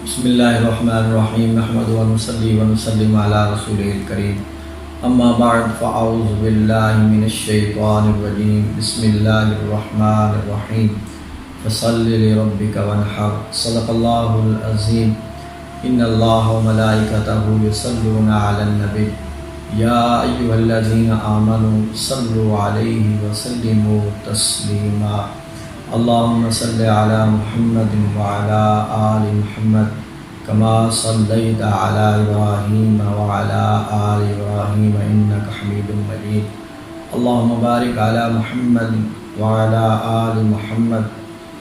بسم اللہ الرحمن الرحیم نحمد ونصلی ونسلم علی رسول الکریم اما بعد فاعوذ باللہ من الشیطان الرجیم بسم اللہ الرحمن الرحیم فصل لربک وانحر صدق اللہ العظیم ان اللہ وملائکتہ یصلون علی النبی یا ایھا الذین آمنوا صلوا علیہ وسلموا تسلیما اللہم صل علی محمد وعلی آل محمد کما صلیت علی ابراہیم وعلی آل ابراہیم انک حمید مجید اللہم بارک علی محمد وعلی آل محمد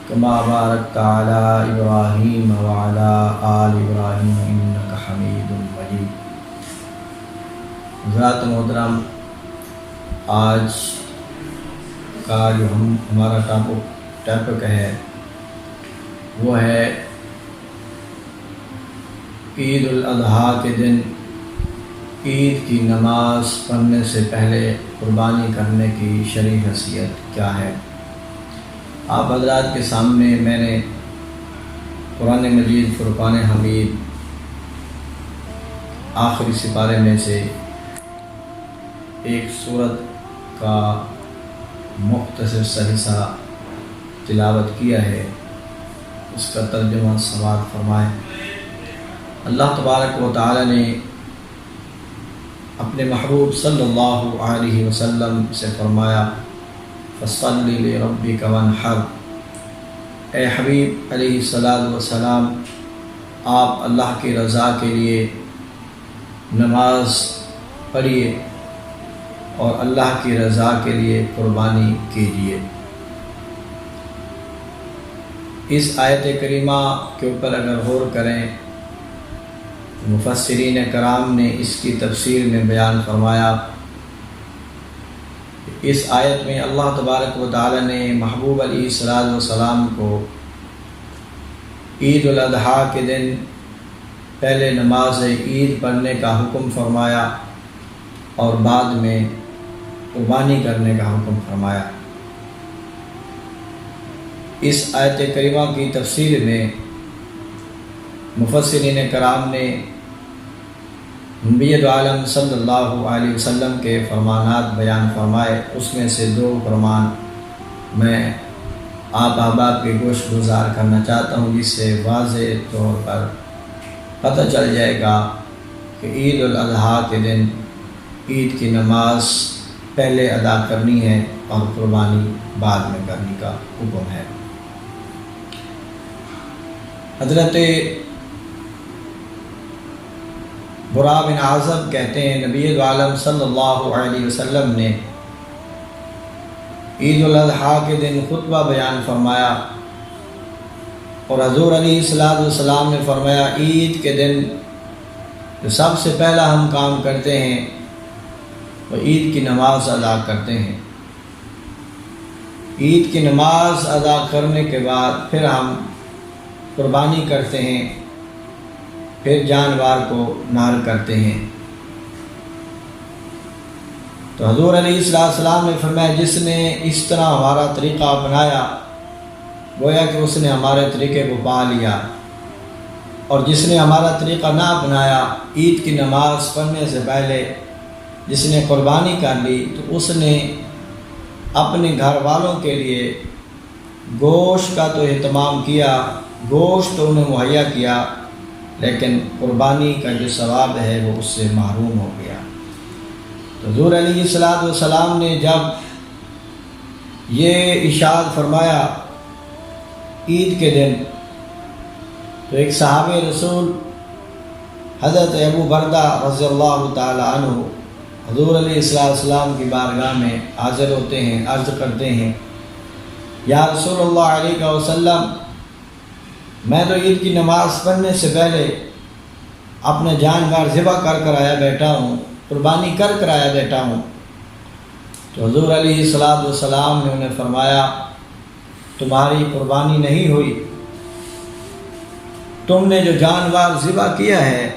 کما بارکت علی ابراہیم وعلی آل ابراہیم انک حمید مجید۔ حضرات محترم، آج کا جو ہمارا ٹاپک ہے وہ ہے عید الاضحیٰ کے دن عید کی نماز پڑھنے سے پہلے قربانی کرنے کی شرعی حیثیت کیا ہے۔ آپ حضرات کے سامنے میں نے قرآن مجید فرقان حمید آخری سپارے میں سے ایک سورت کا مختصر سا حصہ تلاوت کیا ہے، اس کا ترجمہ سماعت فرمائیں۔ اللہ تبارک و تعالی نے اپنے محبوب صلی اللہ علیہ وسلم سے فرمایا فصل لربک وانحر، اے حبیب علیہ الصلاۃ والسلام، آپ اللہ کی رضا کے لیے نماز پڑھیے اور اللہ کی رضا کے لیے قربانی کیجیے۔ اس آیت کریمہ کے اوپر اگر غور کریں، مفسرین کرام نے اس کی تفسیر میں بیان فرمایا، اس آیت میں اللہ تبارک و تعالی نے محبوب علیہ الصلاۃ والسلام کو عید الاضحیٰ کے دن پہلے نماز عید پڑھنے کا حکم فرمایا اور بعد میں قربانی کرنے کا حکم فرمایا۔ اس آیت کریمہ کی تفسیر میں مفسرین کرام نے نبی عالم صلی اللہ علیہ وسلم کے فرمانات بیان فرمائے، اس میں سے دو فرمان میں آپ احباب کے گوش گزار کرنا چاہتا ہوں، جس سے واضح طور پر پتہ چل جائے گا کہ عید الاضحیٰ کے دن عید کی نماز پہلے ادا کرنی ہے اور قربانی بعد میں کرنے کا حکم ہے۔ حضرت برا بن عازب کہتے ہیں نبی عالم صلی اللہ علیہ وسلم نے عید الاضحیٰ کے دن خطبہ بیان فرمایا اور حضور علیہ الصلوۃ والسلام نے فرمایا عید کے دن جو سب سے پہلا ہم کام کرتے ہیں وہ عید کی نماز ادا کرتے ہیں۔ عید کی نماز ادا کرنے کے بعد پھر ہم قربانی کرتے ہیں، پھر جانور کو نہر کرتے ہیں۔ تو حضور علیہ السلام نے فرمایا جس نے اس طرح ہمارا طریقہ اپنایا گویا کہ اس نے ہمارے طریقے کو پا لیا، اور جس نے ہمارا طریقہ نہ اپنایا، عید کی نماز پڑھنے سے پہلے جس نے قربانی کر لی تو اس نے اپنے گھر والوں کے لیے گوشت کا تو اہتمام کیا، گوشت تو انہیں مہیا کیا، لیکن قربانی کا جو ثواب ہے وہ اس سے محروم ہو گیا۔ تو حضور علیہ الصلوۃ والسلام نے جب یہ ارشاد فرمایا عید کے دن، تو ایک صحابہ رسول حضرت ابو بردہ رضی اللہ تعالی عنہ حضور علیہ السلام کی بارگاہ میں حاضر ہوتے ہیں، عرض کرتے ہیں یا رسول اللہ علیہ وسلم، میں تو عید کی نماز پڑھنے سے پہلے اپنے جانور ذبح کر آیا بیٹھا ہوں، قربانی کر آیا بیٹھا ہوں۔ تو حضور علیہ السلام نے انہیں فرمایا تمہاری قربانی نہیں ہوئی، تم نے جو جانور ذبح کیا ہے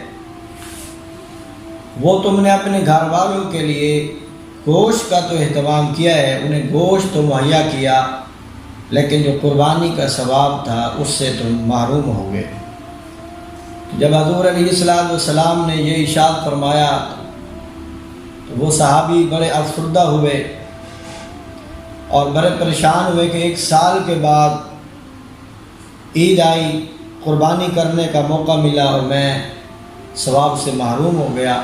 وہ تم نے اپنے گھر والوں کے لیے گوشت کا تو اہتمام کیا ہے، انہیں گوشت تو مہیا کیا، لیکن جو قربانی کا ثواب تھا اس سے تم محروم ہو گئے۔ جب حضور علیہ السلام نے یہ ارشاد فرمایا تو وہ صحابی بڑے افسردہ ہوئے اور بڑے پریشان ہوئے کہ 1 سال کے بعد عید آئی، قربانی کرنے کا موقع ملا اور میں ثواب سے محروم ہو گیا۔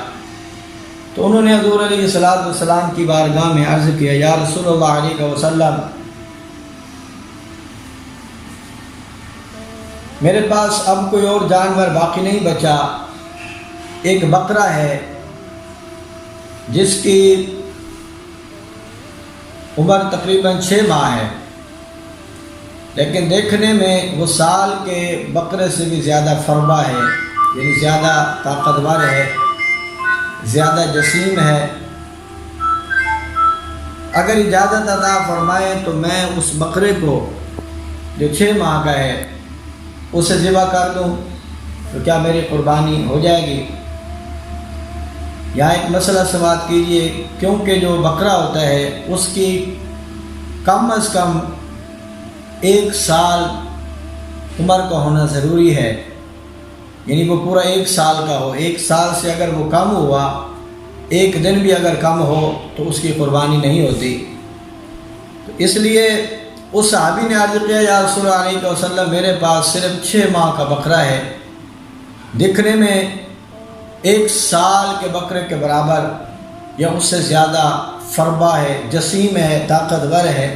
تو انہوں نے حضور علیہ السلام کی بارگاہ میں عرض کیا، یا رسول اللہ علیہ وسلم، میرے پاس اب کوئی اور جانور باقی نہیں بچا، ایک بکرا ہے جس کی عمر تقریباً 6 ماہ ہے، لیکن دیکھنے میں وہ سال کے بکرے سے بھی زیادہ فربا ہے، یعنی زیادہ طاقتور ہے، زیادہ جسیم ہے۔ اگر اجازت عطا فرمائیں تو میں اس بکرے کو جو 6 ماہ کا ہے اسے ذبح کر دوں تو کیا میری قربانی ہو جائے گی؟ یہاں ایک مسئلہ سماعت کیجیے، کیونکہ جو بکرا ہوتا ہے اس کی کم از کم 1 سال عمر کا ہونا ضروری ہے، یعنی وہ پورا 1 سال کا ہو۔ 1 سال سے اگر وہ کم ہوا، 1 دن بھی اگر کم ہو تو اس کی قربانی نہیں ہوتی۔ تو اس لیے اس صحابی نے عرض کیا، یا رسول اللہ علیہ وسلم، میرے پاس صرف 6 ماہ کا بکرا ہے، دکھنے میں 1 سال کے بکرے کے برابر یا اس سے زیادہ فربا ہے، جسیم ہے، طاقتور ہے،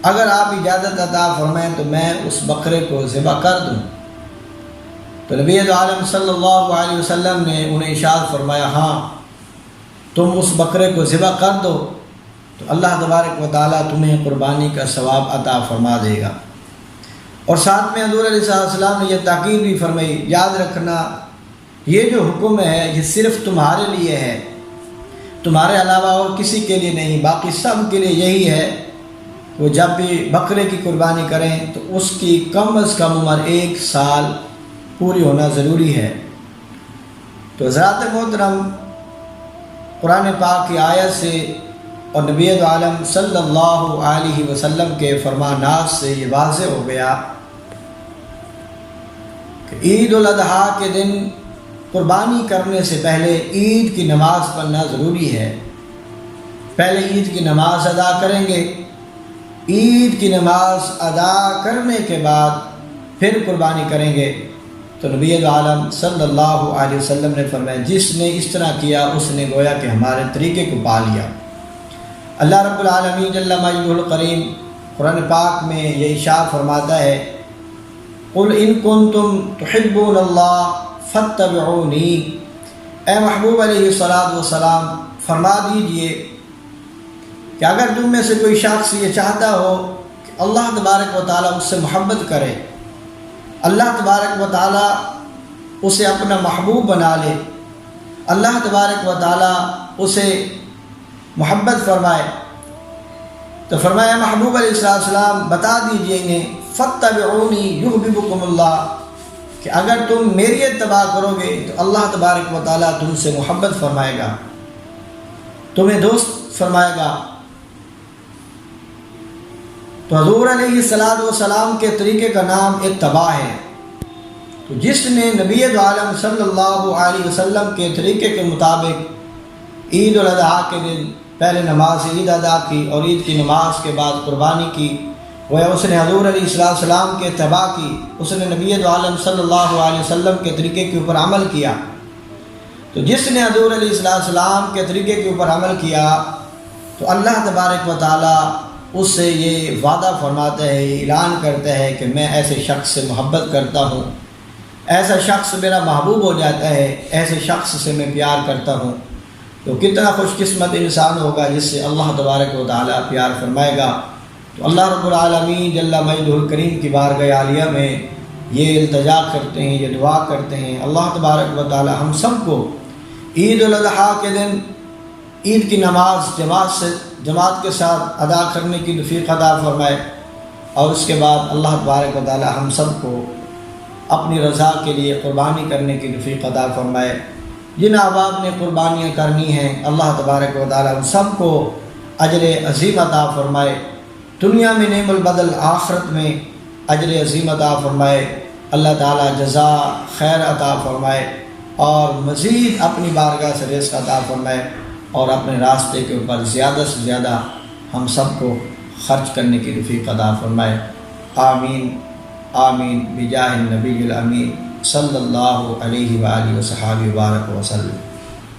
اگر آپ اجازت عطا فرمائیں تو میں اس بکرے کو ذبح کر دوں۔ تو نبی عالم صلی اللہ علیہ وسلم نے انہیں ارشاد فرمایا، ہاں تم اس بکرے کو ذبح کر دو تو اللہ تبارک و تعالیٰ تمہیں قربانی کا ثواب عطا فرما دے گا۔ اور ساتھ میں حضور علیہ السلام نے یہ تاکید بھی فرمائی، یاد رکھنا یہ جو حکم ہے یہ صرف تمہارے لیے ہے، تمہارے علاوہ اور کسی کے لیے نہیں، باقی سب کے لیے یہی ہے، وہ جب بھی بکرے کی قربانی کریں تو اس کی کم از کم عمر 1 سال پوری ہونا ضروری ہے۔ تو حضرات محترم، قرآن پاک کی آیت سے اور نبی عالم صلی اللہ علیہ وسلم کے فرمانات سے یہ واضح ہو گیا کہ عید الاضحیٰ کے دن قربانی کرنے سے پہلے عید کی نماز پڑھنا ضروری ہے۔ پہلے عید کی نماز ادا کریں گے، عید کی نماز ادا کرنے کے بعد پھر قربانی کریں گے۔ تو نبی عالم صلی اللہ علیہ وسلم نے فرمایا، جس نے اس طرح کیا اس نے گویا کہ ہمارے طریقے کو پا لیا۔ اللہ رب العالمین جل مجدہ الکریم قرآن پاک میں یہ ارشاد فرماتا ہے، قل ان کنتم تحبون اللہ فاتبعونی، اے محبوب علیہ السلام فرما دیجئے کہ اگر تم میں سے کوئی شخص یہ چاہتا ہو کہ اللہ تبارک و تعالیٰ اس سے محبت کرے، اللہ تبارک و تعالیٰ اسے اپنا محبوب بنا لے، اللہ تبارک و تعالیٰ اسے محبت فرمائے، تو فرمایا محبوب علیہ السلام بتا دیجئے انہیں، فاتبعونی یحببکم اللہ، کہ اگر تم میری اتباع کرو گے تو اللہ تبارک و تعالیٰ تم سے محبت فرمائے گا، تمہیں دوست فرمائے گا۔ تو حضور علیہ السلام کے طریقے کا نام اتباع ہے۔ تو جس نے نبی عالم صلی اللہ علیہ وسلم کے طریقے کے مطابق عید الاضحیٰ کے دن پہلے نماز عید ادا کی اور عید کی نماز کے بعد قربانی کی، گویا اس نے حضور علیہ السلام کے اتباع کی، اس نے نبی عالم صلی اللہ علیہ وسلم کے طریقے کے اوپر عمل کیا۔ تو جس نے حضور علیہ السلام کے طریقے کے اوپر عمل کیا تو اللہ تبارک و تعالیٰ اس سے یہ وعدہ فرماتا ہے، اعلان کرتا ہے کہ میں ایسے شخص سے محبت کرتا ہوں، ایسا شخص میرا محبوب ہو جاتا ہے، ایسے شخص سے میں پیار کرتا ہوں۔ تو کتنا خوش قسمت انسان ہوگا جس سے اللہ تبارک و تعالیٰ پیار فرمائے گا۔ تو اللہ رب العالمین جل مجدہ الکریم کی بارگاہ عالیہ میں یہ التجا کرتے ہیں، یہ دعا کرتے ہیں، اللہ تبارک و تعالیٰ ہم سب کو عید الاضحیٰ کے دن عید کی نماز جماعت کے ساتھ ادا کرنے کی توفیق عطا فرمائے، اور اس کے بعد اللہ تبارک و تعالیٰ ہم سب کو اپنی رضا کے لیے قربانی کرنے کی توفیق عطا فرمائے۔ جن احباب نے قربانیاں کرنی ہیں اللہ تبارک و تعالیٰ ہم سب کو اجر عظیم عطا فرمائے، دنیا میں نعم البدل، آخرت میں اجر عظیم عطا فرمائے۔ اللہ تعالیٰ جزا خیر عطا فرمائے اور مزید اپنی بارگاہ سے رزق عطا فرمائے اور اپنے راستے کے اوپر زیادہ سے زیادہ ہم سب کو خرچ کرنے کی توفیق عطا فرمائے۔ آمین آمین بجاہ النبی الامین صلی اللہ علیہ وآلہ وصحبہ وبارک وسلم۔